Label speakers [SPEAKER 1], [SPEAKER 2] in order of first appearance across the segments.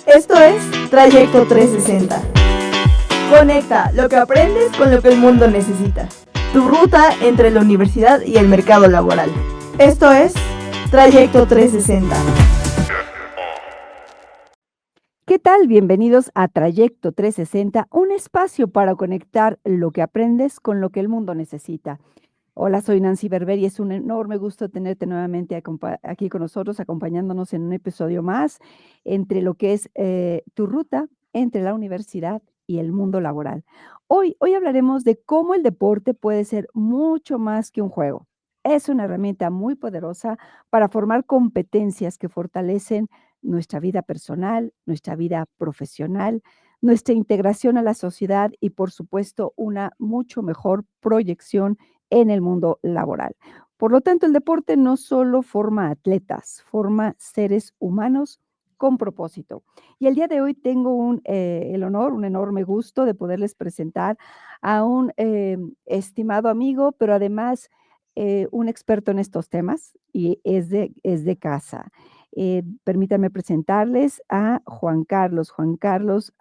[SPEAKER 1] Esto es Trayecto 360. Conecta lo que aprendes con lo que el mundo necesita. Tu ruta entre la universidad y el mercado laboral. Esto es Trayecto 360.
[SPEAKER 2] ¿Qué tal? Bienvenidos a Trayecto 360, un espacio para conectar lo que aprendes con lo que el mundo necesita. Hola, soy Nancy Berber y es un enorme gusto tenerte nuevamente aquí con nosotros, acompañándonos en un episodio más entre lo que es tu ruta entre la universidad y el mundo laboral. Hoy hablaremos de cómo el deporte puede ser mucho más que un juego. Es una herramienta muy poderosa para formar competencias que fortalecen nuestra vida personal, nuestra vida profesional, nuestra integración a la sociedad y, por supuesto, una mucho mejor proyección en el mundo laboral. Por lo tanto, el deporte no solo forma atletas, forma seres humanos con propósito. Y el día de hoy tengo el honor, un enorme gusto de poderles presentar a un estimado amigo, pero además un experto en estos temas y es de casa. Permítanme presentarles a Juan Carlos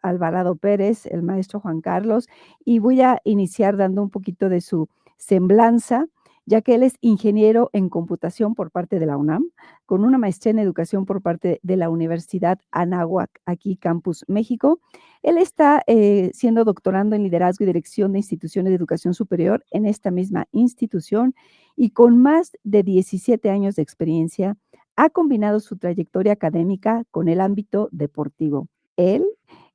[SPEAKER 2] Alvarado Pérez, el maestro Juan Carlos, y voy a iniciar dando un poquito de su semblanza, ya que él es ingeniero en computación por parte de la UNAM, con una maestría en educación por parte de la Universidad Anáhuac, aquí Campus México. Él está siendo doctorando en liderazgo y dirección de instituciones de educación superior en esta misma institución y con más de 17 años de experiencia, ha combinado su trayectoria académica con el ámbito deportivo. Él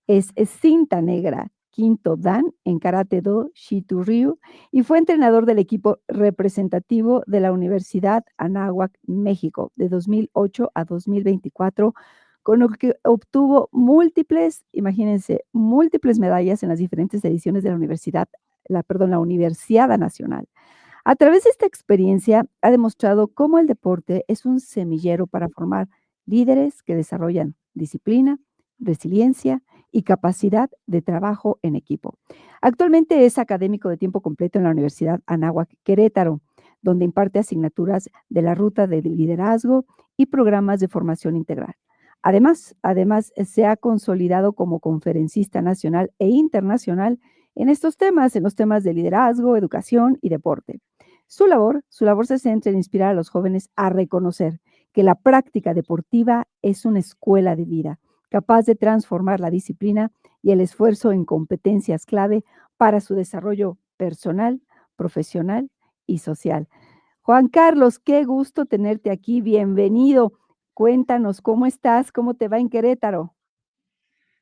[SPEAKER 2] es cinta negra, quinto dan en Karate Do Shitoryu y fue entrenador del equipo representativo de la Universidad Anáhuac, México, de 2008 a 2024, con lo que obtuvo imagínense, múltiples medallas en las diferentes ediciones de la Universiada Nacional. A través de esta experiencia ha demostrado cómo el deporte es un semillero para formar líderes que desarrollan disciplina, resiliencia y capacidad de trabajo en equipo. Actualmente es académico de tiempo completo en la Universidad Anáhuac Querétaro, donde imparte asignaturas de la ruta de liderazgo y programas de formación integral. Además, se ha consolidado como conferencista nacional e internacional en los temas de liderazgo, educación y deporte. Su labor se centra en inspirar a los jóvenes a reconocer que la práctica deportiva es una escuela de vida, capaz de transformar la disciplina y el esfuerzo en competencias clave para su desarrollo personal, profesional y social. Juan Carlos, qué gusto tenerte aquí, bienvenido. Cuéntanos, ¿cómo estás? ¿Cómo te va en Querétaro?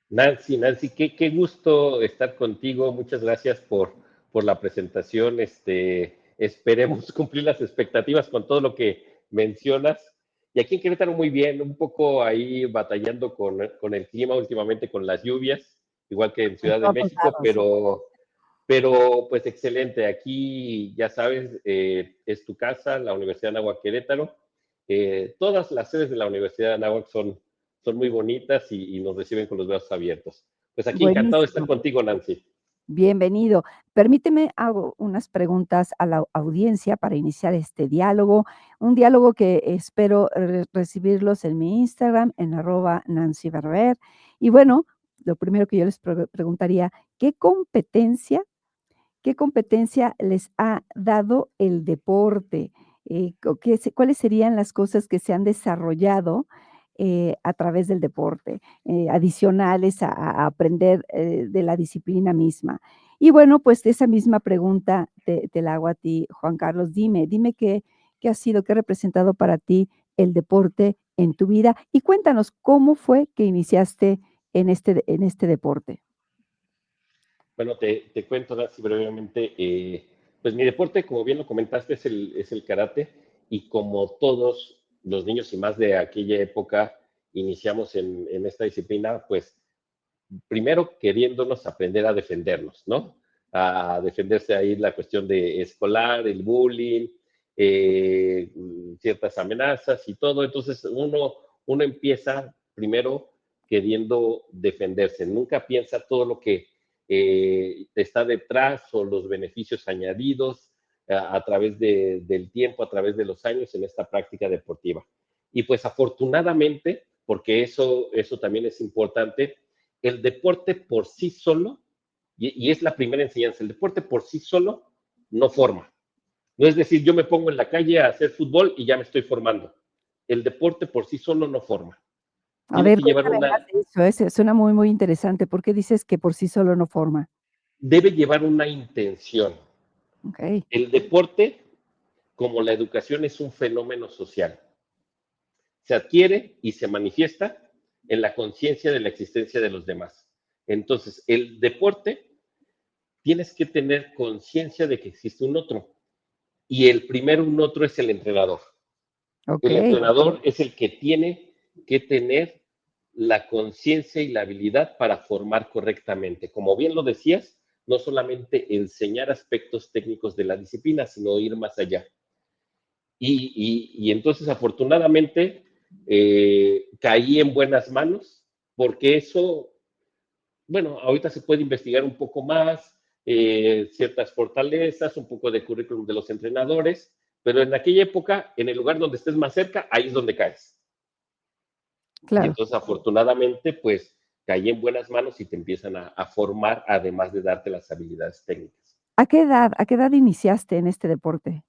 [SPEAKER 3] Nancy, qué gusto estar contigo. Muchas gracias por la presentación. Esperemos cumplir las expectativas con todo lo que mencionas. Y aquí en Querétaro muy bien, un poco ahí batallando con el clima últimamente, con las lluvias, igual que en Ciudad de
[SPEAKER 2] Todos
[SPEAKER 3] México,
[SPEAKER 2] lados.
[SPEAKER 3] pero pues excelente. Aquí, ya sabes, es tu casa, la Universidad de Anáhuac Querétaro. Todas las sedes de la Universidad de Anáhuac son muy bonitas y nos reciben con los brazos abiertos. Pues aquí encantado de estar
[SPEAKER 2] Buenísimo.
[SPEAKER 3] contigo, Nancy.
[SPEAKER 2] Bienvenido. Permíteme, hago unas preguntas a la audiencia para iniciar este diálogo, un diálogo que espero recibirlos en mi Instagram, en @NancyBerber. Y bueno, lo primero que yo les preguntaría, qué competencia les ha dado el deporte? ¿Cuáles serían las cosas que se han desarrollado a través del deporte, adicionales a aprender de la disciplina misma? Y bueno, pues esa misma pregunta te la hago a ti, Juan Carlos. Dime qué ha sido, qué ha representado para ti el deporte en tu vida y cuéntanos cómo fue que iniciaste en este deporte.
[SPEAKER 3] Bueno, te cuento, Nancy, brevemente. Pues mi deporte, como bien lo comentaste, es el karate. Y como todos los niños y más de aquella época iniciamos en esta disciplina, pues primero queriéndonos aprender a defendernos, ¿no? A defenderse ahí la cuestión de escolar, el bullying, eh, ciertas amenazas y todo. Entonces uno empieza primero queriendo defenderse, nunca piensa todo lo que está detrás o los beneficios añadidos a través del tiempo, a través de los años en esta práctica deportiva. Y pues afortunadamente porque eso también es importante. El deporte por sí solo, y es la primera enseñanza, el deporte por sí solo no forma. No es decir, yo me pongo en la calle a hacer fútbol y ya me estoy formando. El deporte por sí solo no forma.
[SPEAKER 2] A
[SPEAKER 3] Tiene
[SPEAKER 2] ver,
[SPEAKER 3] que llevar
[SPEAKER 2] cuéntame más de eso, suena muy, muy interesante. ¿Por qué dices que por sí solo no forma?
[SPEAKER 3] debe llevar una intención.
[SPEAKER 2] Okey,
[SPEAKER 3] El deporte, como la educación, es un fenómeno social. Se adquiere y se manifiesta en la conciencia de la existencia de los demás. Entonces, el deporte, tienes que tener conciencia de que existe un otro. Y el primero un otro es el entrenador. El
[SPEAKER 2] okey.
[SPEAKER 3] entrenador es el que tiene que tener la conciencia y la habilidad para formar correctamente. Como bien lo decías, no solamente enseñar aspectos técnicos de la disciplina, sino ir más allá. Y entonces, afortunadamente, caí en buenas manos, porque eso, bueno, ahorita se puede investigar un poco más, ciertas fortalezas, un poco de currículum de los entrenadores, pero en aquella época, en el lugar donde estés más cerca, ahí es donde caes. Y
[SPEAKER 2] Claro.
[SPEAKER 3] entonces, afortunadamente, pues caí en buenas manos y te empiezan a formar, además de darte las habilidades técnicas.
[SPEAKER 2] ¿A qué edad iniciaste en este deporte?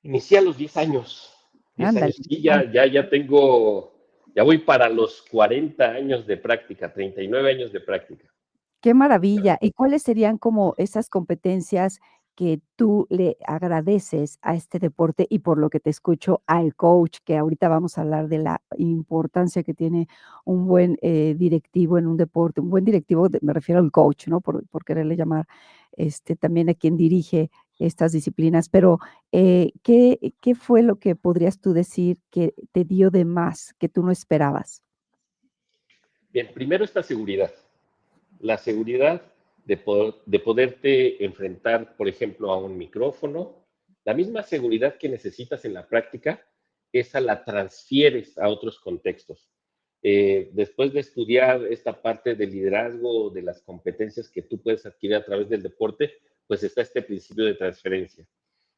[SPEAKER 3] Inicié a los 10 años. 10
[SPEAKER 2] Ándale,
[SPEAKER 3] años, sí, ya tengo, ya voy para los 40 años de práctica, 39 años de práctica.
[SPEAKER 2] qué maravilla. ¿Y cuáles serían como esas competencias que tú le agradeces a este deporte? Y por lo que te escucho, al coach, que ahorita vamos a hablar de la importancia que tiene un buen, directivo en un deporte. Un buen directivo, me refiero al coach, ¿no? Por quererle llamar, también a quien dirige estas disciplinas. Pero, ¿qué fue lo que podrías tú decir que te dio de más, que tú no esperabas?
[SPEAKER 3] Bien, primero esta seguridad. La seguridad de poderte enfrentar, por ejemplo, a un micrófono. La misma seguridad que necesitas en la práctica, esa la transfieres a otros contextos. Después de estudiar esta parte del liderazgo, de las competencias que tú puedes adquirir a través del deporte, pues está este principio de transferencia.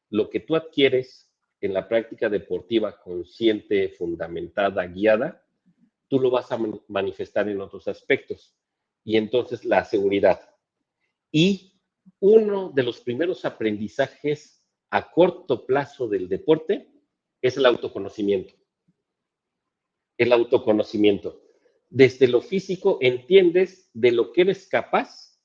[SPEAKER 3] Lo que tú adquieres en la práctica deportiva consciente, fundamentada, guiada, tú lo vas a manifestar en otros aspectos. Y entonces la seguridad. Y uno de los primeros aprendizajes a corto plazo del deporte es el autoconocimiento. El autoconocimiento. Desde lo físico entiendes de lo que eres capaz,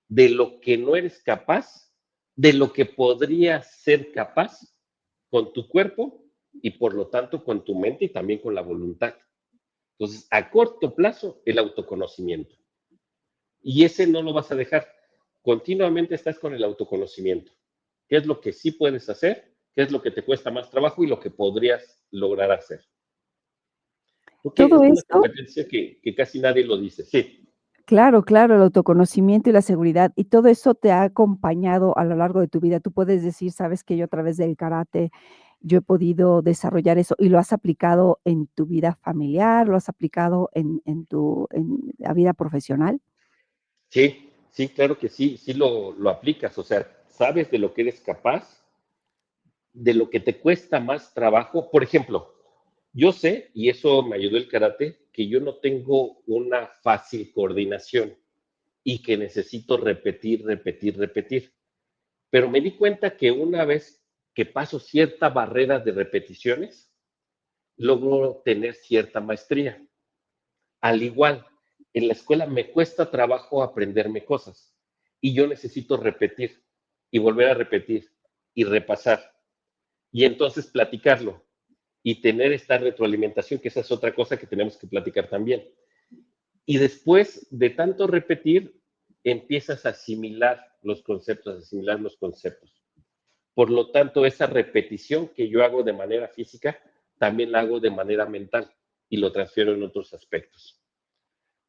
[SPEAKER 3] de lo que no eres capaz, de lo que podrías ser capaz con tu cuerpo y por lo tanto con tu mente y también con la voluntad. Entonces, a corto plazo, el autoconocimiento. Y ese no lo vas a dejar. Continuamente estás con el autoconocimiento. ¿Qué es lo que sí puedes hacer? ¿Qué es lo que te cuesta más trabajo y lo que podrías lograr hacer? Porque
[SPEAKER 2] Todo
[SPEAKER 3] es una
[SPEAKER 2] esto.
[SPEAKER 3] competencia que casi nadie lo dice. Sí,
[SPEAKER 2] Claro, claro, el autoconocimiento y la seguridad, y todo eso te ha acompañado a lo largo de tu vida. Tú puedes decir, sabes que yo a través del karate, yo he podido desarrollar eso, y lo has aplicado en tu vida familiar, lo has aplicado en la vida profesional.
[SPEAKER 3] sí, sí, claro que sí, sí lo aplicas. O sea, sabes de lo que eres capaz, de lo que te cuesta más trabajo. Por ejemplo, yo sé, y eso me ayudó el karate, que yo no tengo una fácil coordinación y que necesito repetir, repetir, repetir. Pero me di cuenta que una vez que paso cierta barrera de repeticiones, logro tener cierta maestría. Al igual, en la escuela me cuesta trabajo aprenderme cosas y yo necesito repetir y volver a repetir y repasar y entonces platicarlo y tener esta retroalimentación, que esa es otra cosa que tenemos que platicar también. Y después de tanto repetir, empiezas a asimilar los conceptos, a asimilar los conceptos. Por lo tanto, esa repetición que yo hago de manera física, también la hago de manera mental y lo transfiero en otros aspectos.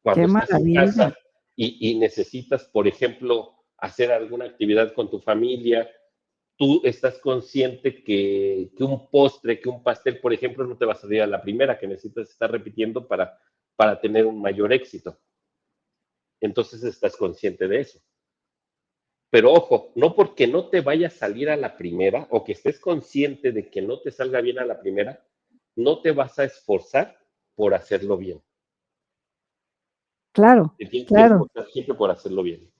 [SPEAKER 3] Cuando
[SPEAKER 2] Qué
[SPEAKER 3] estás en
[SPEAKER 2] maravilla.
[SPEAKER 3] casa y necesitas, por ejemplo, hacer alguna actividad con tu familia, tú estás consciente que un postre, que un pastel, por ejemplo, no te va a salir a la primera, que necesitas estar repitiendo para tener un mayor éxito. Entonces estás consciente de eso. Pero ojo, no porque no te vaya a salir a la primera o que estés consciente de que no te salga bien a la primera, no te vas a esforzar por hacerlo bien.
[SPEAKER 2] Claro,
[SPEAKER 3] Te tienes que
[SPEAKER 2] claro.
[SPEAKER 3] esforzar siempre por hacerlo bien.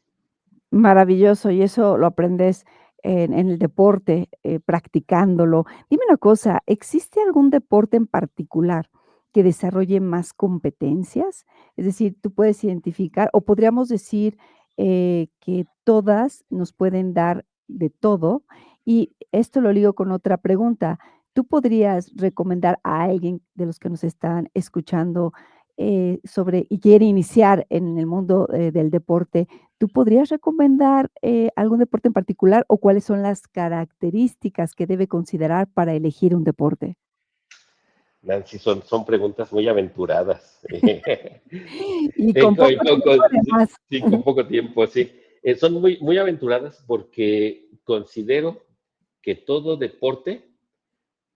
[SPEAKER 2] Maravilloso, y eso lo aprendes en el deporte, practicándolo. Dime una cosa, ¿existe algún deporte en particular que desarrolle más competencias? Es decir, tú puedes identificar, o podríamos decir, que todas nos pueden dar de todo, y esto lo ligo con otra pregunta. ¿Tú podrías recomendar a alguien de los que nos están escuchando, sobre y quiere iniciar en el mundo, del deporte? ¿Tú podrías recomendar, algún deporte en particular o cuáles son las características que debe considerar para elegir un deporte?
[SPEAKER 3] Nancy, son preguntas muy aventuradas.
[SPEAKER 2] Y con poco tiempo
[SPEAKER 3] Sí,
[SPEAKER 2] además.
[SPEAKER 3] sí, con poco tiempo, sí. Son muy aventuradas porque considero que todo deporte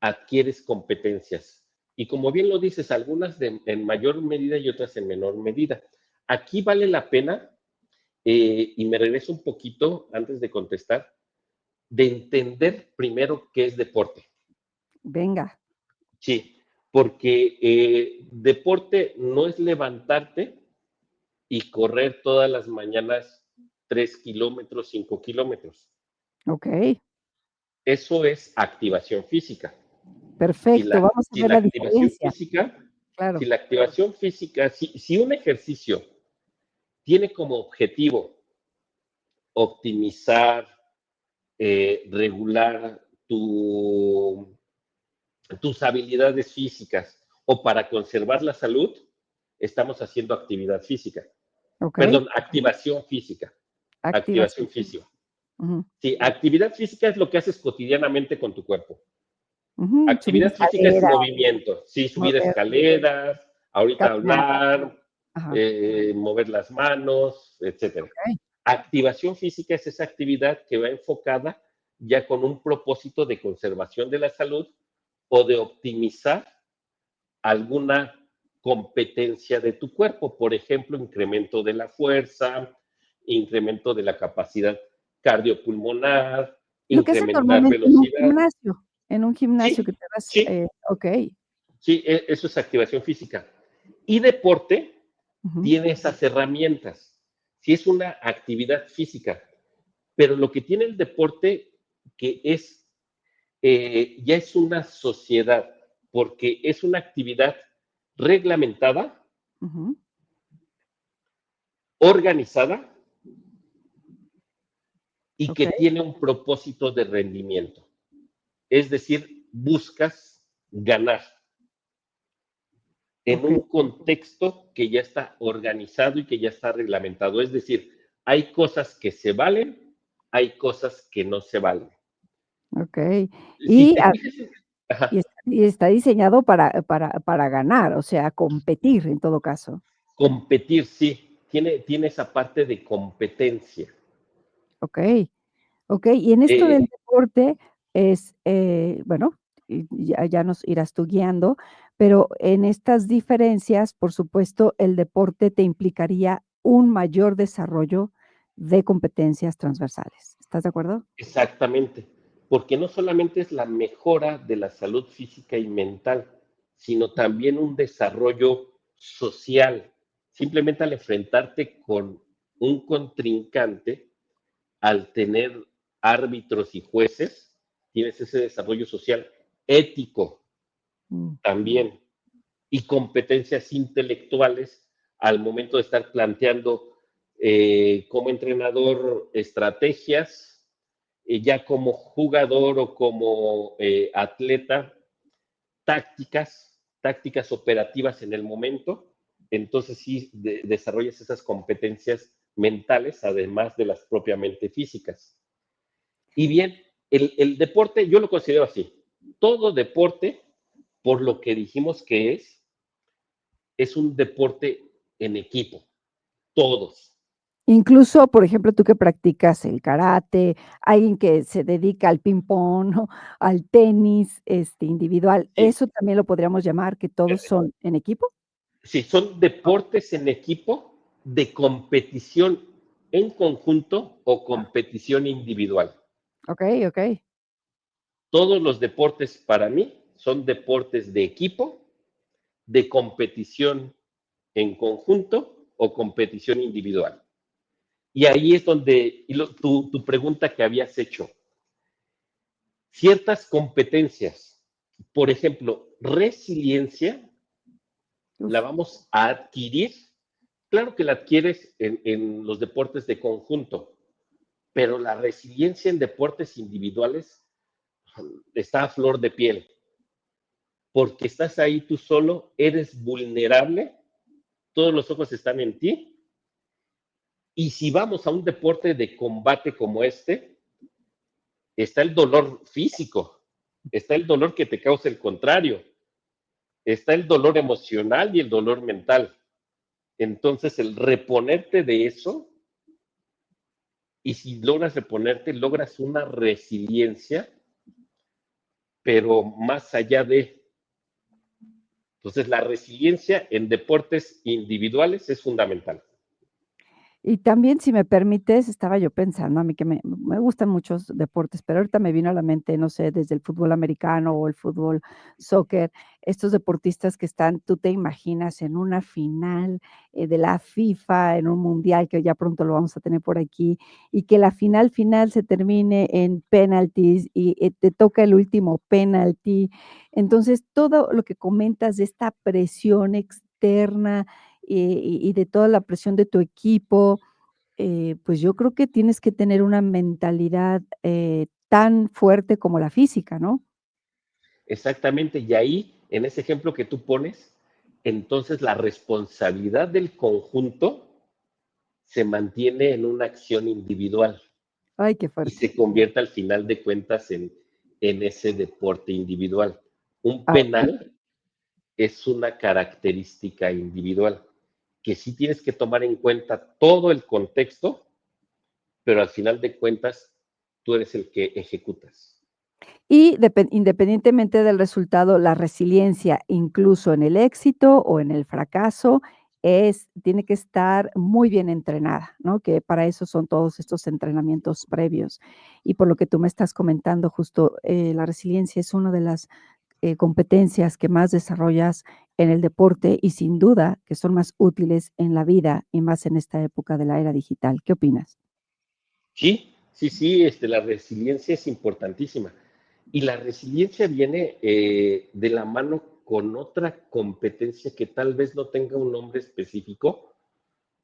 [SPEAKER 3] adquieres competencias. Y como bien lo dices, algunas en mayor medida y otras en menor medida. Aquí vale la pena, y me regreso un poquito antes de contestar, de entender primero qué es deporte.
[SPEAKER 2] Venga,
[SPEAKER 3] Sí, porque deporte no es levantarte y correr todas las mañanas 3 kilómetros, 5 kilómetros.
[SPEAKER 2] okey,
[SPEAKER 3] Eso es activación física. Si
[SPEAKER 2] perfecto,
[SPEAKER 3] la,
[SPEAKER 2] vamos a
[SPEAKER 3] si
[SPEAKER 2] ver
[SPEAKER 3] la
[SPEAKER 2] la
[SPEAKER 3] activación
[SPEAKER 2] diferencia,
[SPEAKER 3] física, si
[SPEAKER 2] claro.
[SPEAKER 3] la activación física, si un ejercicio tiene como objetivo optimizar, regular tus habilidades físicas o para conservar la salud, estamos haciendo actividad física.
[SPEAKER 2] Okey,
[SPEAKER 3] Perdón, activación física.
[SPEAKER 2] activación
[SPEAKER 3] Activación
[SPEAKER 2] física.
[SPEAKER 3] física.
[SPEAKER 2] Ujú,
[SPEAKER 3] Sí, actividad física es lo que haces cotidianamente con tu cuerpo.
[SPEAKER 2] ujú, subir
[SPEAKER 3] Actividad física es
[SPEAKER 2] escaleras,
[SPEAKER 3] movimiento, sí, subir
[SPEAKER 2] mover,
[SPEAKER 3] escaleras, ahorita
[SPEAKER 2] caminar,
[SPEAKER 3] hablar,
[SPEAKER 2] ajá,
[SPEAKER 3] mover las manos, etcétera.
[SPEAKER 2] okey,
[SPEAKER 3] Activación física es esa actividad que va enfocada ya con un propósito de conservación de la salud o de optimizar alguna competencia de tu cuerpo, por ejemplo, incremento de la fuerza, incremento de la capacidad cardiopulmonar,
[SPEAKER 2] lo que haces
[SPEAKER 3] incrementar
[SPEAKER 2] normalmente
[SPEAKER 3] velocidad.
[SPEAKER 2] en un gimnasio
[SPEAKER 3] Sí,
[SPEAKER 2] que te vas,
[SPEAKER 3] sí,
[SPEAKER 2] okey,
[SPEAKER 3] sí, eso es activación física. Y deporte
[SPEAKER 2] ujú,
[SPEAKER 3] tiene esas herramientas. Sí es una actividad física, pero lo que tiene el deporte que es, ya es una sociedad, porque es una actividad reglamentada,
[SPEAKER 2] ujú,
[SPEAKER 3] organizada y que
[SPEAKER 2] okey,
[SPEAKER 3] tiene un propósito de rendimiento. Es decir, buscas ganar en
[SPEAKER 2] okey.
[SPEAKER 3] un contexto que ya está organizado y que ya está reglamentado. Es decir, hay cosas que se valen, hay cosas que no se valen.
[SPEAKER 2] Okey.
[SPEAKER 3] Si
[SPEAKER 2] Y
[SPEAKER 3] te
[SPEAKER 2] a
[SPEAKER 3] fijas, ajá,
[SPEAKER 2] y está diseñado para ganar, o sea, competir en todo caso.
[SPEAKER 3] competir, sí, tiene esa parte de competencia.
[SPEAKER 2] Okey, okey. Y en esto del
[SPEAKER 3] Eh,
[SPEAKER 2] deporte es, bueno, y ya nos irás tú guiando, pero en estas diferencias, por supuesto, el deporte te implicaría un mayor desarrollo de competencias transversales, ¿estás de acuerdo?
[SPEAKER 3] Exactamente, porque no solamente es la mejora de la salud física y mental, sino también un desarrollo social. Simplemente al enfrentarte con un contrincante, al tener árbitros y jueces, tienes ese desarrollo social ético
[SPEAKER 2] Mm,
[SPEAKER 3] también y competencias intelectuales al momento de estar planteando como entrenador estrategias, ya como jugador o como atleta, tácticas operativas en el momento. Entonces sí desarrollas esas competencias mentales, además de las propiamente físicas. Y bien, el deporte, yo lo considero así. Todo deporte, por lo que dijimos que es un deporte en equipo, todos.
[SPEAKER 2] incluso, por ejemplo, tú que practicas el karate, alguien que se dedica al ping pong, ¿no? Al tenis, individual,
[SPEAKER 3] Sí,
[SPEAKER 2] ¿eso también lo podríamos llamar que todos son en equipo?
[SPEAKER 3] sí, son
[SPEAKER 2] Ah,
[SPEAKER 3] deportes en equipo de competición en conjunto o competición individual.
[SPEAKER 2] okey, okey.
[SPEAKER 3] Todos los deportes para mí son deportes de equipo de competición en conjunto o competición individual. Y ahí es donde tu pregunta que habías hecho, ciertas competencias, por ejemplo, resiliencia,
[SPEAKER 2] Uf,
[SPEAKER 3] la vamos a adquirir. Claro que la adquieres en los deportes de conjunto, pero la resiliencia en deportes individuales está a flor de piel, porque estás ahí tú solo, eres vulnerable, todos los ojos están en ti, y si vamos a un deporte de combate como este, está el dolor físico, está el dolor que te causa el contrario, está el dolor emocional y el dolor mental. Entonces, el reponerte de eso, y si logras reponerte, logras una resiliencia, pero más allá de. Entonces, la resiliencia en deportes individuales es fundamental.
[SPEAKER 2] y también, si me permites, estaba yo pensando, a mí que me gustan muchos deportes, pero ahorita me vino a la mente, no sé, desde el fútbol americano o el fútbol soccer, estos deportistas que están, tú te imaginas en una final, de la FIFA, en un mundial, que ya pronto lo vamos a tener por aquí, y que la final se termine en penaltis y, te toca el último penalti. Entonces, todo lo que comentas de esta presión externa, y de toda la presión de tu equipo, pues yo creo que tienes que tener una mentalidad, tan fuerte como la física, ¿no?
[SPEAKER 3] Exactamente, y ahí, en ese ejemplo que tú pones, entonces la responsabilidad del conjunto se mantiene en una acción individual
[SPEAKER 2] Ay, qué
[SPEAKER 3] y
[SPEAKER 2] fuerte.
[SPEAKER 3] se convierte al final de cuentas en ese deporte individual. Un
[SPEAKER 2] Ah, okey.
[SPEAKER 3] penal es una característica individual que sí tienes que tomar en cuenta todo el contexto, pero al final de cuentas tú eres el que ejecutas.
[SPEAKER 2] Y independientemente del resultado, la resiliencia, incluso en el éxito o en el fracaso, tiene que estar muy bien entrenada, ¿no? Que para eso son todos estos entrenamientos previos. Y por lo que tú me estás comentando, justo, la resiliencia es una de las, competencias que más desarrollas en el deporte y sin duda que son más útiles en la vida y más en esta época de la era digital. ¿Qué opinas?
[SPEAKER 3] Sí, sí, sí, la resiliencia es importantísima. Y la resiliencia viene de la mano con otra competencia que tal vez no tenga un nombre específico,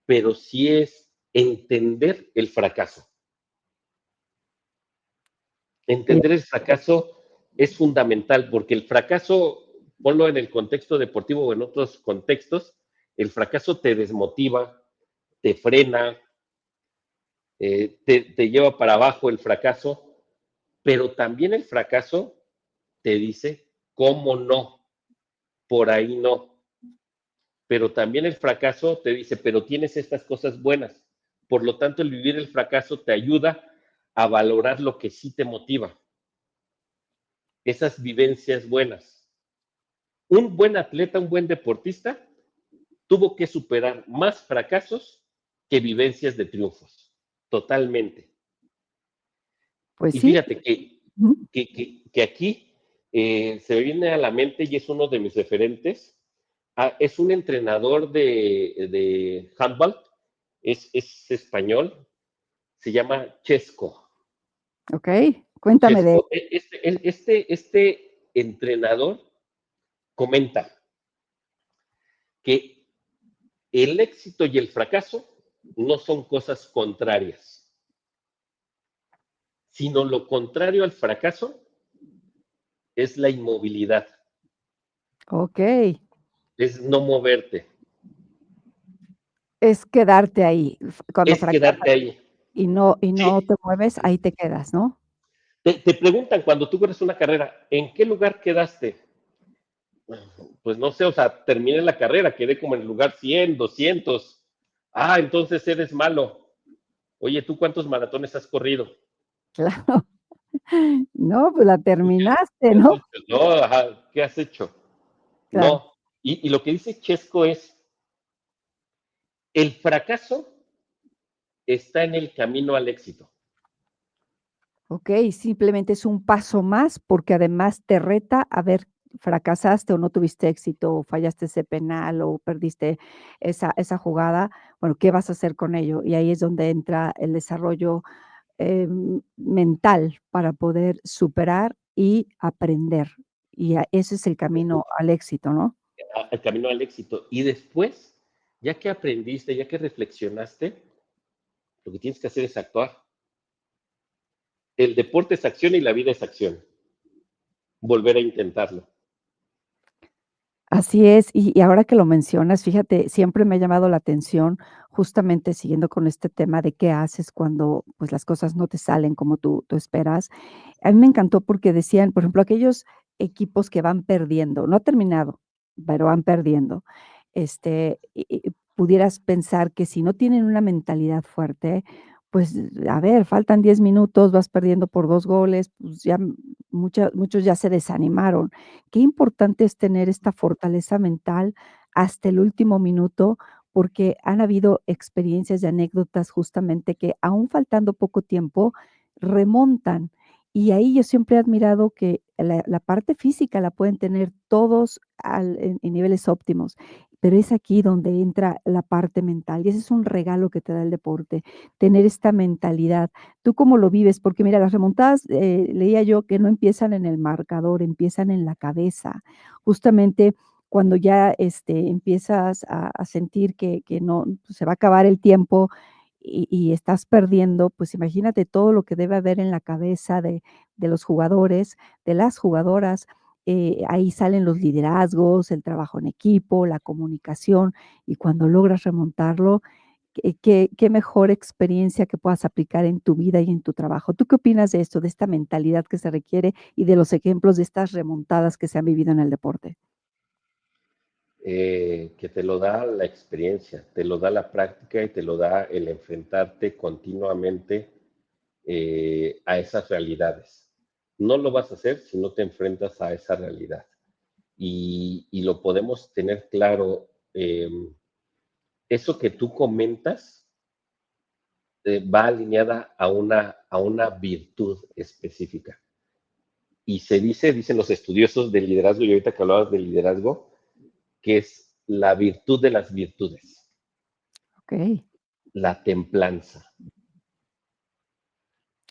[SPEAKER 3] pero sí es entender el fracaso.
[SPEAKER 2] Eh,
[SPEAKER 3] Entender el fracaso es fundamental porque el fracaso, ponlo en el contexto deportivo o en otros contextos, el fracaso te desmotiva, te frena, te lleva para abajo el fracaso, pero también el fracaso te dice cómo no, por ahí no. Pero también el fracaso te dice, pero tienes estas cosas buenas. Por lo tanto, el vivir el fracaso te ayuda a valorar lo que sí te motiva, esas vivencias buenas. Un buen atleta, un buen deportista, tuvo que superar más fracasos que vivencias de triunfos, totalmente.
[SPEAKER 2] pues
[SPEAKER 3] Y
[SPEAKER 2] sí.
[SPEAKER 3] fíjate que,
[SPEAKER 2] Ujú.
[SPEAKER 3] que aquí se me viene a la mente y es uno de mis referentes. Es un entrenador de handball, es español, se llama Chesco.
[SPEAKER 2] Okey, cuéntame de
[SPEAKER 3] Chesco, este entrenador comenta que el éxito y el fracaso no son cosas contrarias, sino lo contrario al fracaso es la inmovilidad,
[SPEAKER 2] okey.
[SPEAKER 3] es no moverte,
[SPEAKER 2] Es quedarte ahí, cuando
[SPEAKER 3] es
[SPEAKER 2] fracasas
[SPEAKER 3] quedarte ahí.
[SPEAKER 2] y no
[SPEAKER 3] Sí,
[SPEAKER 2] te mueves, ahí te quedas, ¿no?
[SPEAKER 3] te preguntan cuando tú corres una carrera, ¿en qué lugar quedaste? Pues no sé, o sea, terminé la carrera, quedé como en el lugar 100, 200. Ah, entonces eres malo. Oye, ¿tú cuántos maratones has corrido?
[SPEAKER 2] Claro. No, pues la
[SPEAKER 3] ¿Tú
[SPEAKER 2] terminaste,
[SPEAKER 3] qué has
[SPEAKER 2] ¿no?
[SPEAKER 3] hecho? No, ajá, ¿qué has hecho?
[SPEAKER 2] Claro.
[SPEAKER 3] No. Y lo que dice Chesco es, el fracaso está en el camino al éxito.
[SPEAKER 2] Okey, simplemente es un paso más, porque además te reta a ver fracasaste o no tuviste éxito, o fallaste ese penal, o perdiste esa jugada, bueno, ¿qué vas a hacer con ello? Y ahí es donde entra el desarrollo, mental para poder superar y aprender. Y ese es el camino al éxito, ¿no?
[SPEAKER 3] Al camino al éxito. Y después, ya que aprendiste, ya que reflexionaste, lo que tienes que hacer es actuar. El deporte es acción y la vida es acción. Volver a intentarlo.
[SPEAKER 2] Así es, y ahora que lo mencionas, fíjate, siempre me ha llamado la atención, justamente siguiendo con este tema de qué haces cuando, pues, las cosas no te salen como tú esperas. A mí me encantó porque decían, por ejemplo, aquellos equipos que van perdiendo, no ha terminado, pero van perdiendo, pudieras pensar que si no tienen una mentalidad fuerte, pues, a ver, faltan 10 minutos, vas perdiendo por 2 goles, pues, ya muchos ya se desanimaron. Qué importante es tener esta fortaleza mental hasta el último minuto, porque han habido experiencias y anécdotas justamente que, aún faltando poco tiempo, remontan. Y ahí yo siempre he admirado que la parte física la pueden tener todos en niveles óptimos, pero es aquí donde entra la parte mental, y ese es un regalo que te da el deporte, tener esta mentalidad. ¿Tú cómo lo vives? Porque mira, las remontadas, leía yo que no empiezan en el marcador, empiezan en la cabeza. Justamente cuando ya, empiezas a sentir que no pues, se va a acabar el tiempo y estás perdiendo, pues imagínate todo lo que debe haber en la cabeza de los jugadores, de las jugadoras. Ahí salen los liderazgos, el trabajo en equipo, la comunicación, y cuando logras remontarlo, qué mejor experiencia que puedas aplicar en tu vida y en tu trabajo. ¿Tú qué opinas de esto, de esta mentalidad que se requiere y de los ejemplos de estas remontadas que se han vivido en el deporte?
[SPEAKER 3] Que te lo da la experiencia, te lo da la práctica y te lo da el enfrentarte continuamente a esas realidades. No lo vas a hacer si no te enfrentas a esa realidad. Y lo podemos tener claro. Eso que tú comentas va alineada a una virtud específica. Y se dice, dicen los estudiosos del liderazgo, y ahorita que hablabas del liderazgo, que es la virtud de las virtudes,
[SPEAKER 2] Okey,
[SPEAKER 3] la templanza.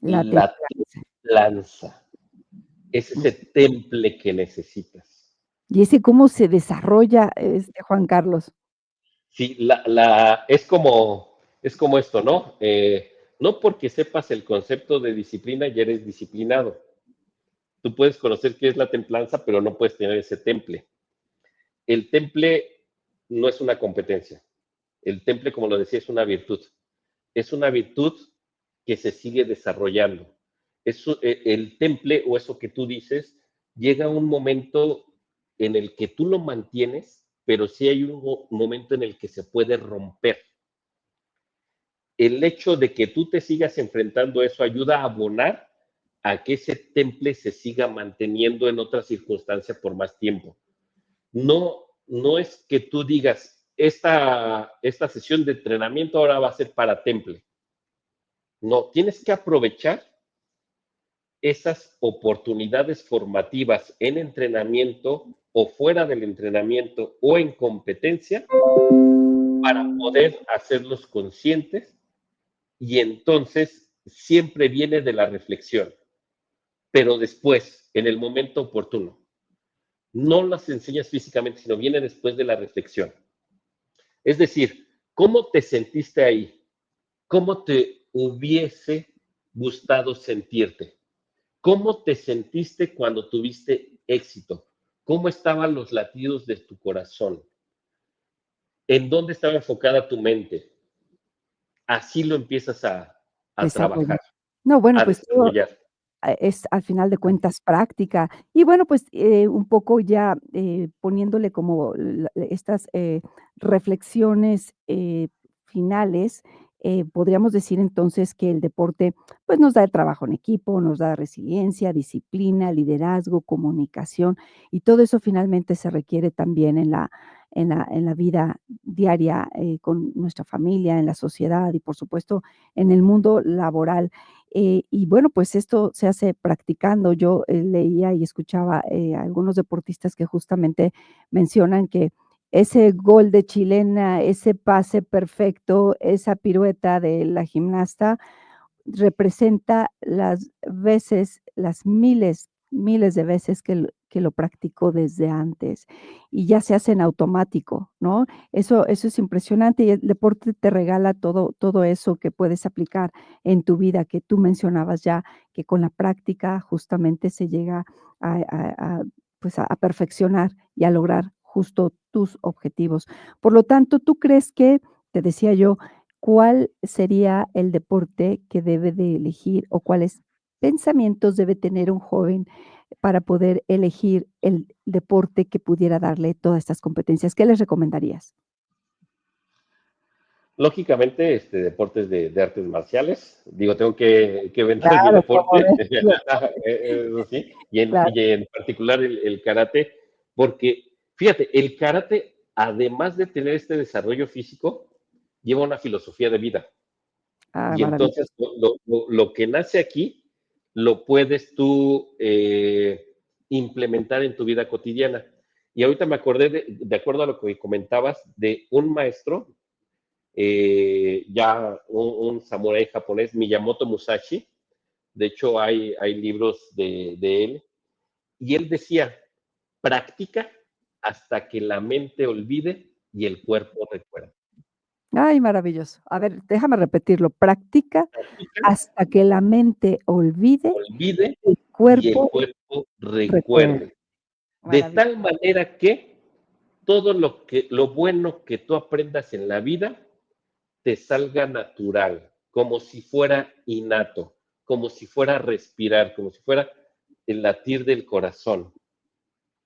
[SPEAKER 2] la
[SPEAKER 3] La
[SPEAKER 2] templanza.
[SPEAKER 3] templanza es ese temple que necesitas.
[SPEAKER 2] ¿Y ese cómo se desarrolla, Juan Carlos?
[SPEAKER 3] Sí, es como esto, ¿no? No porque sepas el concepto de disciplina ya eres disciplinado. Tú puedes conocer qué es la templanza, pero no puedes tener ese temple. El temple no es una competencia. El temple, como lo decía, es una virtud. Es una virtud que se sigue desarrollando. El temple, o eso que tú dices, llega a un momento en el que tú lo mantienes, pero sí hay un momento en el que se puede romper. El hecho de que tú te sigas enfrentando a eso ayuda a abonar a que ese temple se siga manteniendo en otra circunstancia por más tiempo. No es que tú digas, esta sesión de entrenamiento ahora va a ser para temple. No, tienes que aprovechar esas oportunidades formativas en entrenamiento o fuera del entrenamiento o en competencia para poder hacerlos conscientes, y entonces siempre viene de la reflexión, pero después, en el momento oportuno. No las enseñas físicamente, sino viene después de la reflexión. Es decir, ¿cómo te sentiste ahí? ¿Cómo te hubiese gustado sentirte? ¿Cómo te sentiste cuando tuviste éxito? ¿Cómo estaban los latidos de tu corazón? ¿En dónde estaba enfocada tu mente? Así lo empiezas a
[SPEAKER 2] Desarrollo.
[SPEAKER 3] trabajar,
[SPEAKER 2] No, bueno,
[SPEAKER 3] a
[SPEAKER 2] pues todo
[SPEAKER 3] desarrollar.
[SPEAKER 2] es al final de cuentas práctica. Y bueno, pues, un poco ya, poniéndole como estas, reflexiones, finales, podríamos decir entonces que el deporte, pues, nos da el trabajo en equipo, nos da resiliencia, disciplina, liderazgo, comunicación, y todo eso finalmente se requiere también en la vida diaria, con nuestra familia, en la sociedad y, por supuesto, en el mundo laboral. Y bueno, pues esto se hace practicando. Yo leía y escuchaba a algunos deportistas que justamente mencionan que ese gol de chilena, ese pase perfecto, esa pirueta de la gimnasta, representa las veces, las miles, miles de veces que lo practicó desde antes, y ya se hace en automático, ¿no? Eso es impresionante, y el deporte te regala todo eso que puedes aplicar en tu vida, que tú mencionabas ya, que con la práctica justamente se llega pues, a perfeccionar y a lograr justo tus objetivos. Por lo tanto, ¿tú crees que, te decía yo, cuál sería el deporte que debe de elegir o cuáles pensamientos debe tener un joven para poder elegir el deporte que pudiera darle todas estas competencias? ¿Qué les recomendarías?
[SPEAKER 3] Lógicamente, deportes de artes marciales. Digo, tengo que vender mi
[SPEAKER 2] Claro, como
[SPEAKER 3] deporte,
[SPEAKER 2] debe ser.
[SPEAKER 3] eso sí,
[SPEAKER 2] Claro.
[SPEAKER 3] y en particular el karate, porque fíjate, el karate, además de tener este desarrollo físico, lleva una filosofía de vida.
[SPEAKER 2] Ah,
[SPEAKER 3] Y entonces
[SPEAKER 2] maravilloso.
[SPEAKER 3] lo que nace aquí lo puedes tú implementar en tu vida cotidiana. Y ahorita me acordé, de acuerdo a lo que comentabas, de un maestro, ya un samurái japonés, Miyamoto Musashi. De hecho, hay libros de él. Y él decía, practica hasta que la mente olvide y el cuerpo recuerde.
[SPEAKER 2] Ay, maravilloso. A ver, déjame repetirlo. Practica
[SPEAKER 3] Practica,
[SPEAKER 2] hasta que la mente olvide,
[SPEAKER 3] olvide
[SPEAKER 2] el
[SPEAKER 3] y el
[SPEAKER 2] cuerpo
[SPEAKER 3] cuerpo
[SPEAKER 2] recuerde.
[SPEAKER 3] recuerde. De
[SPEAKER 2] Maravilloso.
[SPEAKER 3] tal manera que todo lo bueno que tú aprendas en la vida te salga natural, como si fuera innato, como si fuera respirar, como si fuera el latir del corazón,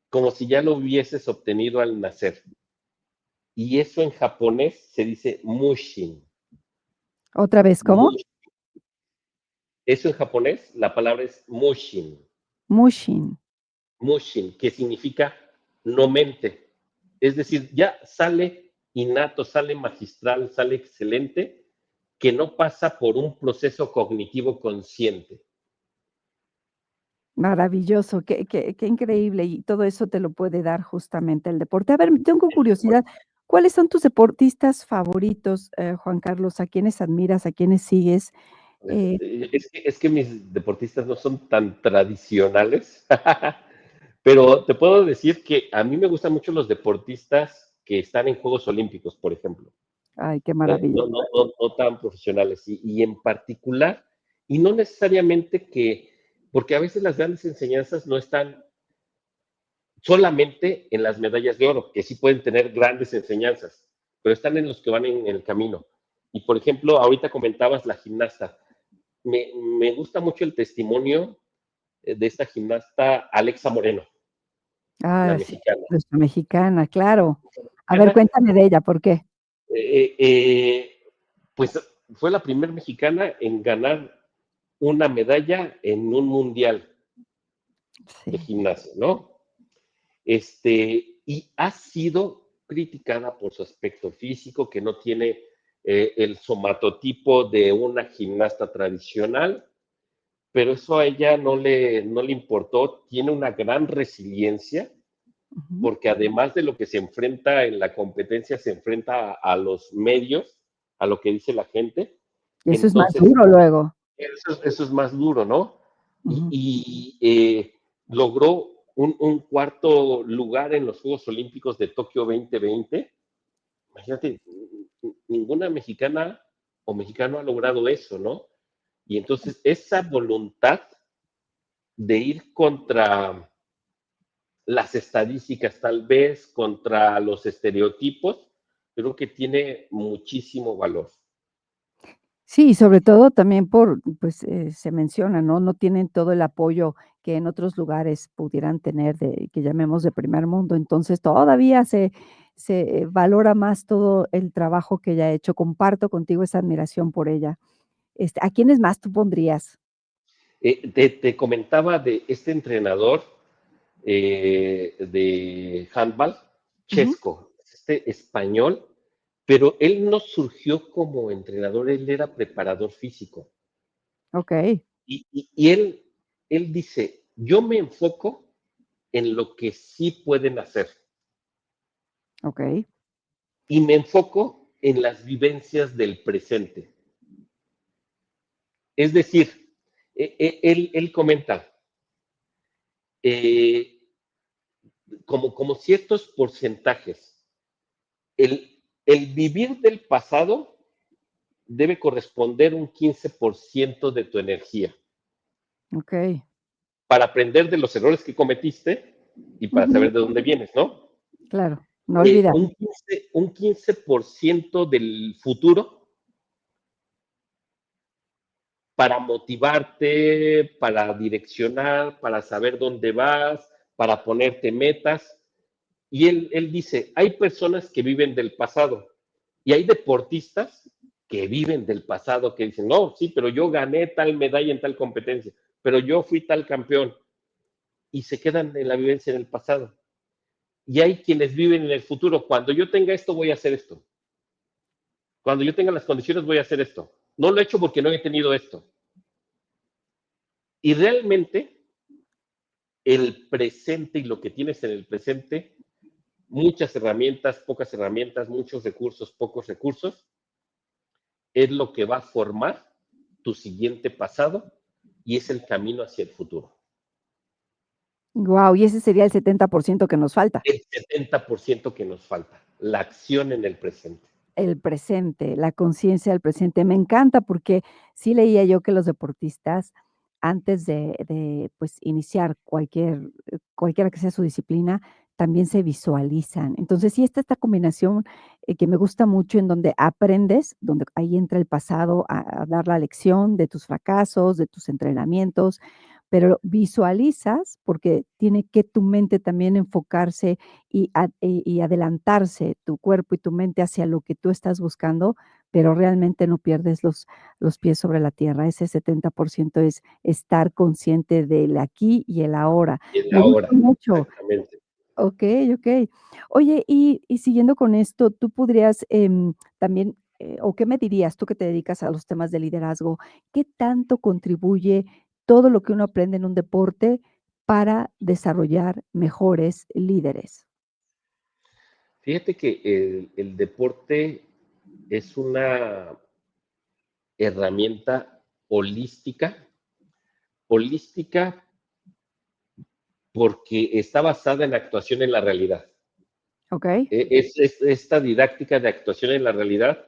[SPEAKER 3] como si ya lo hubieses obtenido al nacer. Y eso en japonés se dice mushin.
[SPEAKER 2] ¿Otra vez cómo?
[SPEAKER 3] Mush- Eso en japonés, la palabra es mushin.
[SPEAKER 2] Mushin.
[SPEAKER 3] Mushin, que significa no mente. Es decir, ya sale innato, sale magistral, sale excelente, que no pasa por un proceso cognitivo consciente.
[SPEAKER 2] Maravilloso, qué increíble, y todo eso te lo puede dar justamente el deporte. A ver, tengo curiosidad, ¿cuáles son tus deportistas favoritos, Juan Carlos? ¿A quiénes admiras, a quiénes sigues? Eh,
[SPEAKER 3] Es que mis deportistas no son tan tradicionales, pero te puedo decir que a mí me gustan mucho los deportistas que están en Juegos Olímpicos, por ejemplo.
[SPEAKER 2] Ay, qué maravilla.
[SPEAKER 3] No tan profesionales. Y en particular, y no necesariamente porque a veces las grandes enseñanzas no están solamente en las medallas de oro, que sí pueden tener grandes enseñanzas, pero están en los que van en el camino. Y por ejemplo, ahorita comentabas la gimnasta. Me gusta mucho el testimonio de esta gimnasta Alexa Moreno, la
[SPEAKER 2] Ah, sí,
[SPEAKER 3] mexicana.
[SPEAKER 2] nuestra mexicana, claro. A ver,
[SPEAKER 3] Mexicana,
[SPEAKER 2] cuéntame de ella, ¿por qué?
[SPEAKER 3] eh, eh, pues fue la primera mexicana en ganar una medalla en un mundial de
[SPEAKER 2] Sí.
[SPEAKER 3] gimnasia, ¿no? Y ha sido criticada por su aspecto físico, que no tiene el somatotipo de una gimnasta tradicional, pero eso a ella no le importó, tiene una gran resiliencia,
[SPEAKER 2] Ujú.
[SPEAKER 3] porque además de lo que se enfrenta en la competencia, se enfrenta a los medios, a lo que dice la gente.
[SPEAKER 2] Y eso es más
[SPEAKER 3] Entonces,
[SPEAKER 2] duro luego.
[SPEAKER 3] eso es más duro, ¿no? Y,
[SPEAKER 2] Ujú.
[SPEAKER 3] y, eh, logró un cuarto lugar en los Juegos Olímpicos de Tokio 2020. Imagínate, ninguna mexicana o mexicano ha logrado eso, ¿no? Y entonces esa voluntad de ir contra las estadísticas, tal vez contra los estereotipos, creo que tiene muchísimo valor.
[SPEAKER 2] Sí, y sobre todo también pues, se menciona, ¿no? No tienen todo el apoyo que en otros lugares pudieran tener que llamemos de primer mundo. Entonces, todavía se valora más todo el trabajo que ella ha hecho. Comparto contigo esa admiración por ella. ¿A quiénes más tú pondrías?
[SPEAKER 3] Te comentaba de este entrenador de handball,
[SPEAKER 2] Ujú.
[SPEAKER 3] Chesco, este español, pero él no surgió como entrenador, él era preparador físico.
[SPEAKER 2] okey,
[SPEAKER 3] Y él dice, yo me enfoco en lo que sí pueden hacer
[SPEAKER 2] okey,
[SPEAKER 3] y me enfoco en las vivencias del presente. Es decir, él comenta, eh, como ciertos porcentajes. El vivir del pasado debe corresponder un 15% de tu energía
[SPEAKER 2] okey.
[SPEAKER 3] para aprender de los errores que cometiste y para
[SPEAKER 2] Ujú,
[SPEAKER 3] saber de dónde vienes, ¿no?
[SPEAKER 2] claro, no olvidar.
[SPEAKER 3] Un 15% del futuro para motivarte, para direccionar, para saber dónde vas, para ponerte metas. Y él dice, hay personas que viven del pasado y hay deportistas que viven del pasado, que dicen, no, sí, pero yo gané tal medalla en tal competencia, pero yo fui tal campeón y se quedan en la vivencia del pasado. Y hay quienes viven en el futuro, cuando yo tenga esto voy a hacer esto, cuando yo tenga las condiciones voy a hacer esto. No lo he hecho porque no he tenido esto. Y realmente el presente y lo que tienes en el presente, muchas herramientas, pocas herramientas, muchos recursos, pocos recursos, es lo que va a formar tu siguiente pasado y es el camino hacia el futuro.
[SPEAKER 2] Guau, y ese sería el 70% que nos falta.
[SPEAKER 3] El 70% que nos falta, la acción en el presente.
[SPEAKER 2] El presente, la conciencia del presente. Me encanta porque sí leía yo que los deportistas antes de, pues, iniciar cualquiera que sea su disciplina, también se visualizan. Entonces, sí está esta combinación, que me gusta mucho, en donde aprendes, donde ahí entra el pasado a dar la lección de tus fracasos, de tus entrenamientos, pero visualizas, porque tiene que tu mente también enfocarse y adelantarse tu cuerpo y tu mente hacia lo que tú estás buscando, pero realmente no pierdes los pies sobre la tierra. Ese 70% es estar consciente del aquí y el ahora.
[SPEAKER 3] Y el
[SPEAKER 2] Me gusta
[SPEAKER 3] ahora,
[SPEAKER 2] mucho.
[SPEAKER 3] exactamente.
[SPEAKER 2] Okey, okey. Oye, y siguiendo con esto, tú podrías, también, o qué me dirías, tú que te dedicas a los temas de liderazgo, ¿qué tanto contribuye todo lo que uno aprende en un deporte para desarrollar mejores líderes?
[SPEAKER 3] Fíjate que el deporte es una herramienta holística, holística porque está basada en actuación en la realidad.
[SPEAKER 2] Okey.
[SPEAKER 3] Es esta didáctica de actuación en la realidad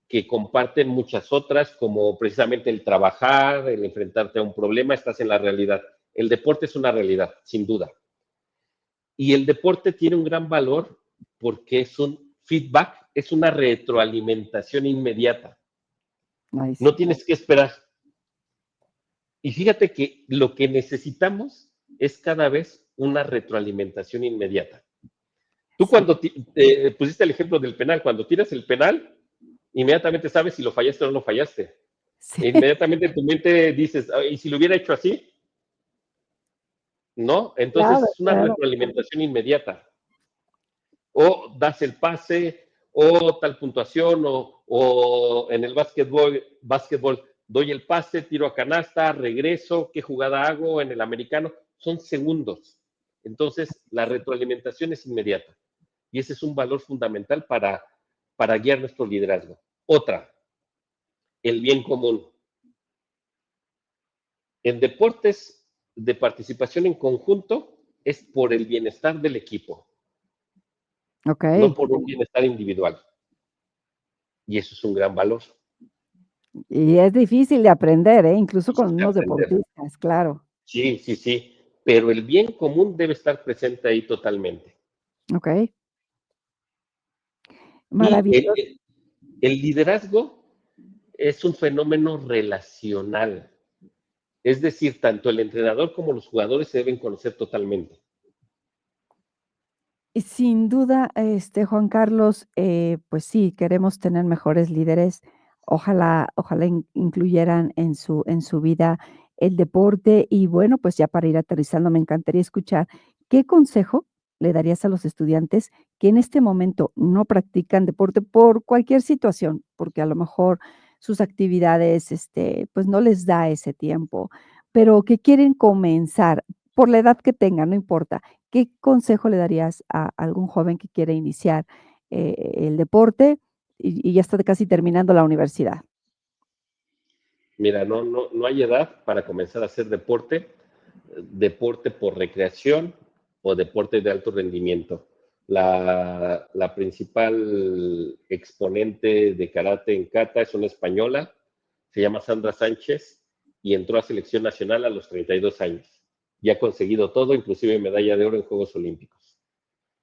[SPEAKER 3] que comparten muchas otras, como precisamente el trabajar, el enfrentarte a un problema, estás en la realidad. El deporte es una realidad, sin duda. Y el deporte tiene un gran valor porque es un feedback, es una retroalimentación inmediata.
[SPEAKER 2] Nice.
[SPEAKER 3] No tienes que esperar. Y fíjate que lo que necesitamos es cada vez una retroalimentación inmediata. Tú
[SPEAKER 2] Sí,
[SPEAKER 3] cuando pusiste el ejemplo del penal, cuando tiras el penal, inmediatamente sabes si lo fallaste o no lo fallaste.
[SPEAKER 2] sí,
[SPEAKER 3] Inmediatamente en tu mente dices, "Ah, ¿y si lo hubiera hecho así? ¿No? Entonces
[SPEAKER 2] claro,
[SPEAKER 3] es una
[SPEAKER 2] claro.
[SPEAKER 3] retroalimentación inmediata. O das el pase, o tal puntuación, o en el básquetbol, doy el pase, tiro a canasta, regreso, ¿qué jugada hago en el americano? Son segundos. Entonces, la retroalimentación es inmediata. Y ese es un valor fundamental para guiar nuestro liderazgo. Otra, el bien común. En deportes de participación en conjunto es por el bienestar del equipo, no
[SPEAKER 2] Okey.
[SPEAKER 3] por un bienestar individual. Y eso es un gran valor.
[SPEAKER 2] Y es difícil de aprender, ¿eh? Incluso con
[SPEAKER 3] Difícil de
[SPEAKER 2] unos
[SPEAKER 3] aprender.
[SPEAKER 2] deportistas, claro.
[SPEAKER 3] Sí, sí, sí, pero el bien común debe estar presente ahí totalmente.
[SPEAKER 2] Okey,
[SPEAKER 3] Y
[SPEAKER 2] maravilloso.
[SPEAKER 3] el liderazgo es un fenómeno relacional, es decir, tanto el entrenador como los jugadores se deben conocer totalmente.
[SPEAKER 2] Y sin duda, Juan Carlos, pues sí, queremos tener mejores líderes. Ojalá incluyeran en su vida el deporte. Y bueno, pues ya para ir aterrizando, me encantaría escuchar, ¿qué consejo le darías a los estudiantes que en este momento no practican deporte por cualquier situación? Porque a lo mejor sus actividades, pues no les da ese tiempo, pero que quieren comenzar, por la edad que tengan, no importa. ¿Qué consejo le darías a algún joven que quiere iniciar el deporte y ya está casi terminando la universidad?
[SPEAKER 3] Mira, no hay edad para comenzar a hacer deporte, deporte por recreación o deporte de alto rendimiento. La principal exponente de karate en kata es una española, se llama Sandra Sánchez y entró a selección nacional a los 32 años. Y ha conseguido todo, inclusive medalla de oro en Juegos Olímpicos.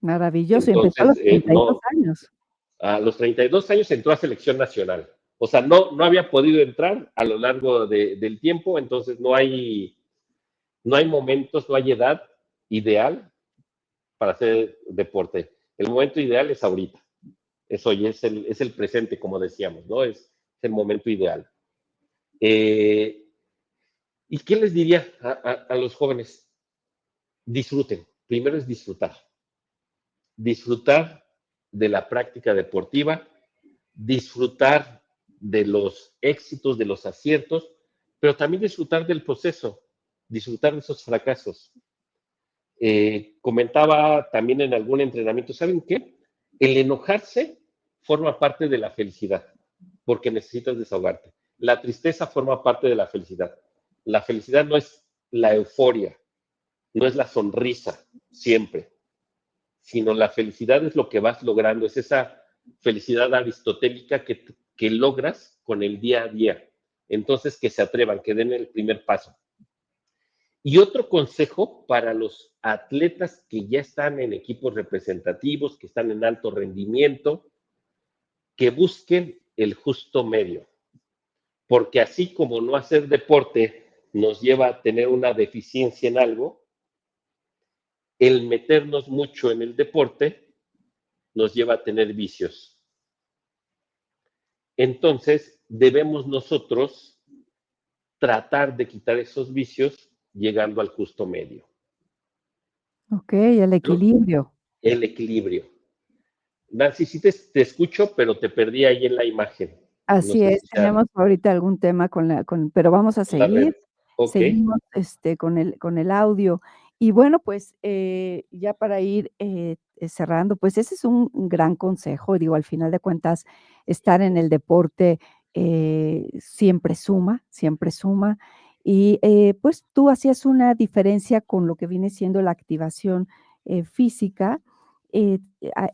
[SPEAKER 2] Maravilloso, y empezó a
[SPEAKER 3] Entonces,
[SPEAKER 2] los 32 años.
[SPEAKER 3] a los 32 años entró a selección nacional. O sea, no había podido entrar a lo largo del tiempo, entonces no hay momentos, no hay edad ideal para hacer deporte. El momento ideal es ahorita. Es hoy, es el presente, como decíamos, ¿no? Es el momento ideal. ¿Y qué les diría a los jóvenes? Disfruten. Primero es disfrutar. Disfrutar de la práctica deportiva, disfrutar de los éxitos, de los aciertos, pero también disfrutar del proceso, disfrutar de esos fracasos. Comentaba también en algún entrenamiento, ¿saben qué? El enojarse forma parte de la felicidad, porque necesitas desahogarte. La tristeza forma parte de la felicidad. La felicidad no es la euforia, no es la sonrisa siempre, sino la felicidad es lo que vas logrando, es esa felicidad aristotélica que logras con el día a día. Entonces, que se atrevan, que den el primer paso. Y otro consejo para los atletas que ya están en equipos representativos, que están en alto rendimiento, que busquen el justo medio, porque así como no hacer deporte nos lleva a tener una deficiencia en algo, el meternos mucho en el deporte nos lleva a tener vicios. Entonces, debemos nosotros tratar de quitar esos vicios llegando al justo medio,
[SPEAKER 2] Okey, el
[SPEAKER 3] ¿no?
[SPEAKER 2] equilibrio.
[SPEAKER 3] El equilibrio. Nancy, sí te escucho, pero te perdí ahí en la imagen. No
[SPEAKER 2] Así
[SPEAKER 3] sé
[SPEAKER 2] es,
[SPEAKER 3] si sea
[SPEAKER 2] tenemos ahorita algún tema pero vamos a
[SPEAKER 3] la red.
[SPEAKER 2] seguir,
[SPEAKER 3] Ok.
[SPEAKER 2] seguimos, con el audio. Y bueno, pues, ya para ir, cerrando, pues, ese es un gran consejo, digo, al final de cuentas, estar en el deporte, siempre suma, siempre suma. Y, pues, tú hacías una diferencia con lo que viene siendo la activación, física, eh,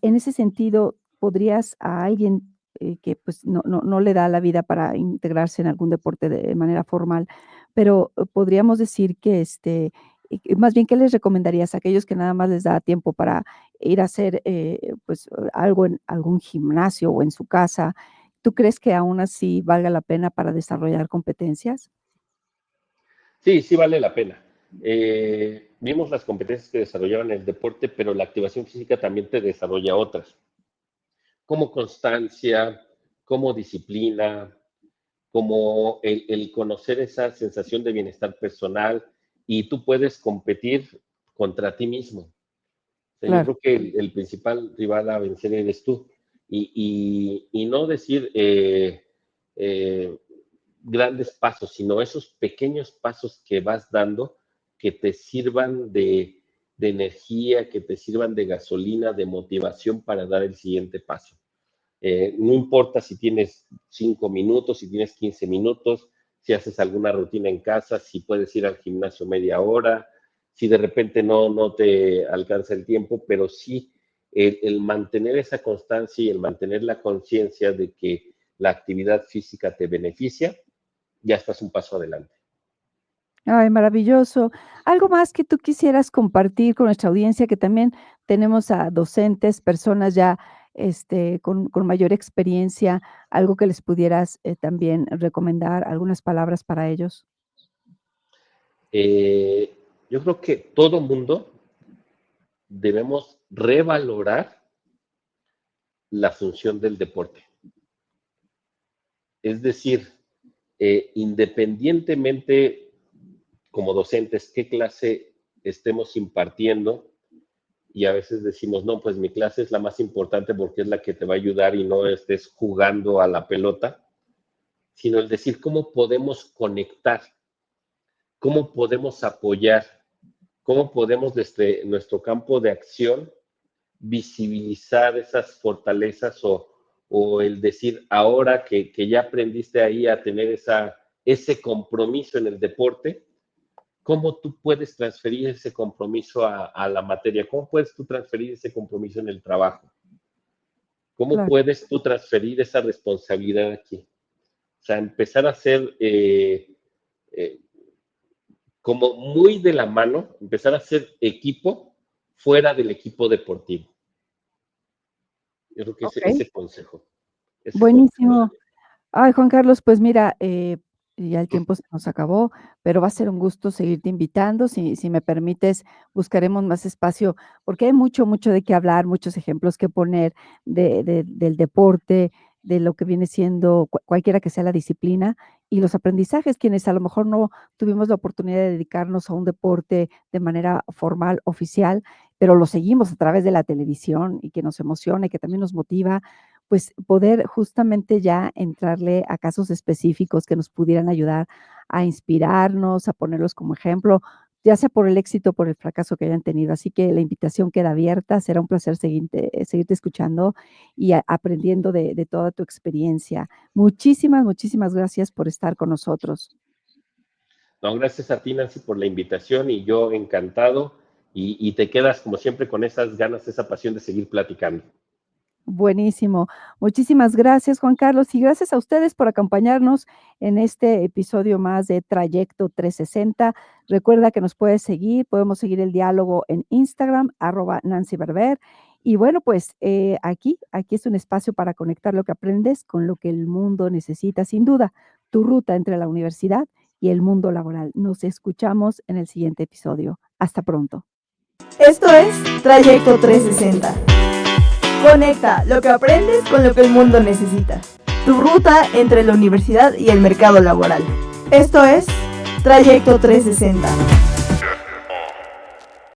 [SPEAKER 2] en ese sentido, ¿podrías a alguien que pues no le da la vida para integrarse en algún deporte de manera formal, pero podríamos decir que, que más bien, ¿qué les recomendarías a aquellos que nada más les da tiempo para ir a hacer, pues, algo en algún gimnasio o en su casa? ¿Tú crees que aún así valga la pena para desarrollar competencias?
[SPEAKER 3] Sí, sí vale la pena. Vimos las competencias que desarrollaban el deporte, pero la activación física también te desarrolla otras, como constancia, como disciplina, como el conocer esa sensación de bienestar personal y tú puedes competir contra ti mismo. O sea, yo
[SPEAKER 2] Claro.
[SPEAKER 3] creo que el principal rival a vencer eres tú. Y no decir eh, grandes pasos, sino esos pequeños pasos que vas dando que te sirvan de energía, que te sirvan de gasolina, de motivación para dar el siguiente paso. No importa si tienes 5 minutos, si tienes 15 minutos, si haces alguna rutina en casa, si puedes ir al gimnasio media hora, si de repente no te alcanza el tiempo, pero sí el mantener esa constancia y el mantener la conciencia de que la actividad física te beneficia, ya estás un paso adelante.
[SPEAKER 2] Ay, maravilloso. ¿Algo más que tú quisieras compartir con nuestra audiencia? Que también tenemos a docentes, personas ya, con mayor experiencia, algo que les pudieras, también recomendar, algunas palabras para ellos.
[SPEAKER 3] Eh, yo creo que todo mundo debemos revalorar la función del deporte. Es decir, independientemente como docentes qué clase estemos impartiendo, y a veces decimos, no, pues mi clase es la más importante porque es la que te va a ayudar y no estés jugando a la pelota, sino el decir cómo podemos conectar, cómo podemos apoyar, cómo podemos desde nuestro campo de acción visibilizar esas fortalezas o el decir ahora que ya aprendiste ahí a tener ese compromiso en el deporte, ¿cómo tú puedes transferir ese compromiso a la materia? ¿Cómo puedes tú transferir ese compromiso en el trabajo? ¿Cómo
[SPEAKER 2] Claro.
[SPEAKER 3] puedes tú transferir esa responsabilidad aquí? O sea, empezar a hacer como muy de la mano, empezar a hacer equipo fuera del equipo deportivo. Yo creo que
[SPEAKER 2] Ok,
[SPEAKER 3] ese consejo
[SPEAKER 2] buenísimo.
[SPEAKER 3] daría.
[SPEAKER 2] Ay, Juan Carlos, pues mira, ya el tiempo se nos acabó, pero va a ser un gusto seguirte invitando. Si me permites, buscaremos más espacio, porque hay mucho, mucho de qué hablar, muchos ejemplos que poner del deporte, de lo que viene siendo cualquiera que sea la disciplina y los aprendizajes, quienes a lo mejor no tuvimos la oportunidad de dedicarnos a un deporte de manera formal, oficial, pero lo seguimos a través de la televisión y que nos emociona y que también nos motiva, pues poder justamente ya entrarle a casos específicos que nos pudieran ayudar a inspirarnos, a ponerlos como ejemplo, ya sea por el éxito o por el fracaso que hayan tenido. Así que la invitación queda abierta, será un placer seguirte escuchando y aprendiendo de toda tu experiencia. Muchísimas, muchísimas gracias por estar con nosotros.
[SPEAKER 3] No, gracias a ti, Nancy, por la invitación y yo encantado y te quedas como siempre con esas ganas, esa pasión de seguir platicando.
[SPEAKER 2] Buenísimo. Muchísimas gracias, Juan Carlos, y gracias a ustedes por acompañarnos en este episodio más de Trayecto 360. Recuerda que nos puedes seguir, podemos seguir el diálogo en Instagram, @NancyBerber. Y bueno, pues aquí es un espacio para conectar lo que aprendes con lo que el mundo necesita, sin duda, tu ruta entre la universidad y el mundo laboral. Nos escuchamos en el siguiente episodio. Hasta pronto.
[SPEAKER 1] Esto es Trayecto 360. Conecta lo que aprendes con lo que el mundo necesita. Tu ruta entre la universidad y el mercado laboral. Esto es Trayecto 360.